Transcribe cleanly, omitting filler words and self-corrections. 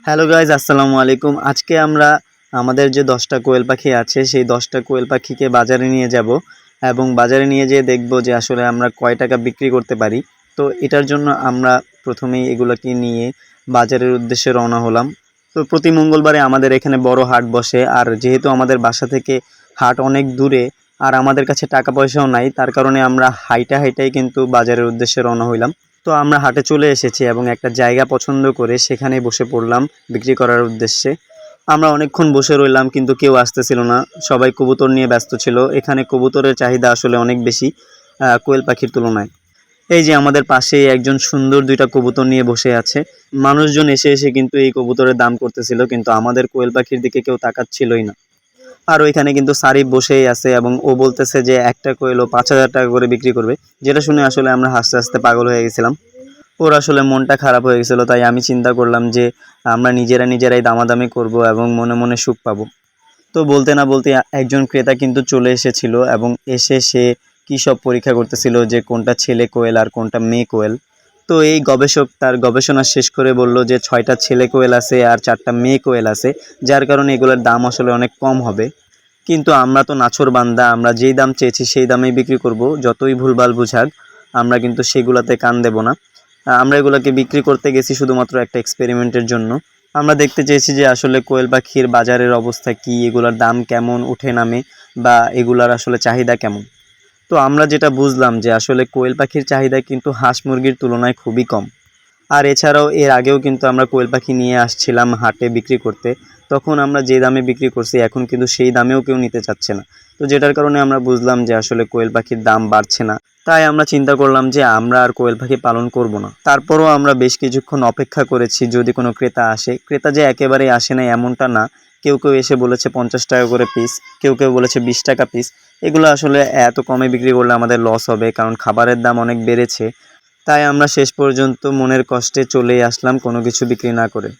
Hello guys, আসসালামু আলাইকুম। আজকে আমরা আমাদের যে 10টা কোয়েল পাখি আছে সেই 10টা কোয়েল পাখিকে বাজারে নিয়ে যাব এবং বাজারে নিয়ে যেয়ে দেখব যে আসলে আমরা কয় টাকা বিক্রি করতে পারি। তো এটার জন্য আমরা প্রথমেই এগুলোকে নিয়ে বাজারের উদ্দেশ্যে রওনা হলাম। তো প্রতি মঙ্গলবারে আমাদের এখানে বড় হাট বসে, আর যেহেতু আমাদের বাসা থেকে হাট অনেক দূরে আর আমাদের কাছে টাকা পয়সাও নাই, তার কারণে আমরা হাইটাই কিন্তু বাজারের উদ্দেশ্যে রওনা হইলাম। তো আমরা হাটে চলে এসেছি এবং একটা জায়গা পছন্দ করে সেখানে বসে পড়লাম বিক্রি করার উদ্দেশ্যে। আমরা অনেকক্ষণ বসে রইলাম কিন্তু কেউ আসতেছিল না, সবাই কবুতর নিয়ে ব্যস্ত ছিল। এখানে কবুতরের চাহিদা আসলে অনেক বেশি কোয়েল পাখির তুলনায়। এই যে আমাদের পাশেই একজন সুন্দর দুইটা কবুতর নিয়ে বসে আছে। মানুষজন এসে এসে কিন্তু এই কবুতরের দাম করতেছিল, কিন্তু আমাদের কোয়েল পাখির দিকে কেউ তাকাচ্ছিলই না। আর ওইখানে কিন্তু সারিফ বসেই আছে এবং ও বলতেছে যে একটা কোয়েলও 5,000 টাকা করে বিক্রি করবে, যেটা শুনে আসলে আমরা হাসতে হাসতে পাগল হয়ে গেছিলাম। ওর আসলে মনটা খারাপ হয়ে গেছিলো, তাই আমি চিন্তা করলাম যে আমরা নিজেরাই দামাদামি করব এবং মনে মনে সুখ পাবো। তো বলতে না বলতে একজন ক্রেতা কিন্তু চলে এসেছিল এবং এসে সে কী সব পরীক্ষা করতেছিল যে কোনটা ছেলে কোয়েল আর কোনটা মেয়ে কোয়েল। তো এই গবেষক তার গবেষণা শেষ করে বলল যে 6টা ছেলে কোয়েল আছে আর 4টা মেয়ে কোয়েল আছে, যার কারণে এগুলোর দাম আসলে অনেক কম হবে। কিন্তু আমরা তো নাছোড়বান্দা, আমরা যেই দাম চেয়েছি সেই দামেই বিক্রি করব, যতই ভুলভাল বুঝাক আমরা কিন্তু সেগুলাতে কান দেব না। আমরা এগুলোকে বিক্রি করতে গেছি শুধুমাত্র একটা এক্সপেরিমেন্টের জন্য। আমরা দেখতে চেয়েছি যে আসলে কোয়েল পাখির বাজারের অবস্থা কি, এগুলার দাম কেমন উঠে নামে বা এগুলার আসলে চাহিদা কেমন। তো আমরা যেটা বুঝলাম যে আসলে কোয়েল পাখির চাহিদা কিন্তু হাঁস মুরগির তুলনায় খুবই কম। আর এছাড়াও এর আগেও কিন্তু আমরা কোয়েল পাখি নিয়ে আসছিলাম হাটে বিক্রি করতে, তখন আমরা যে দামে বিক্রি করছি এখন কিন্তু সেই দামেও কেউ নিতে চাচ্ছে না। তো যেটার কারণে আমরা বুঝলাম যে আসলে কোয়েল পাখির দাম বাড়ছে না। তাই আমরা চিন্তা করলাম যে আমরা আর কোয়েল পাখি পালন করব না। তারপরও আমরা বেশ কিছুক্ষণ অপেক্ষা করেছি যদি কোনো ক্রেতা আসে। ক্রেতা যে একেবারেই আসে না এমনটা না, কেউ কেউ এসে বলেছে 50 টাকা করে পিস, কেউ কেউ বলেছে 20 টাকা পিস। এগুলো আসলে এত কমে বিক্রি করলে আমাদের লস হবে, কারণ খাবারের দাম অনেক বেড়েছে। তাই আমরা শেষ পর্যন্ত মনের কষ্টে চলেই আসলাম কোনো কিছু বিক্রি না করে।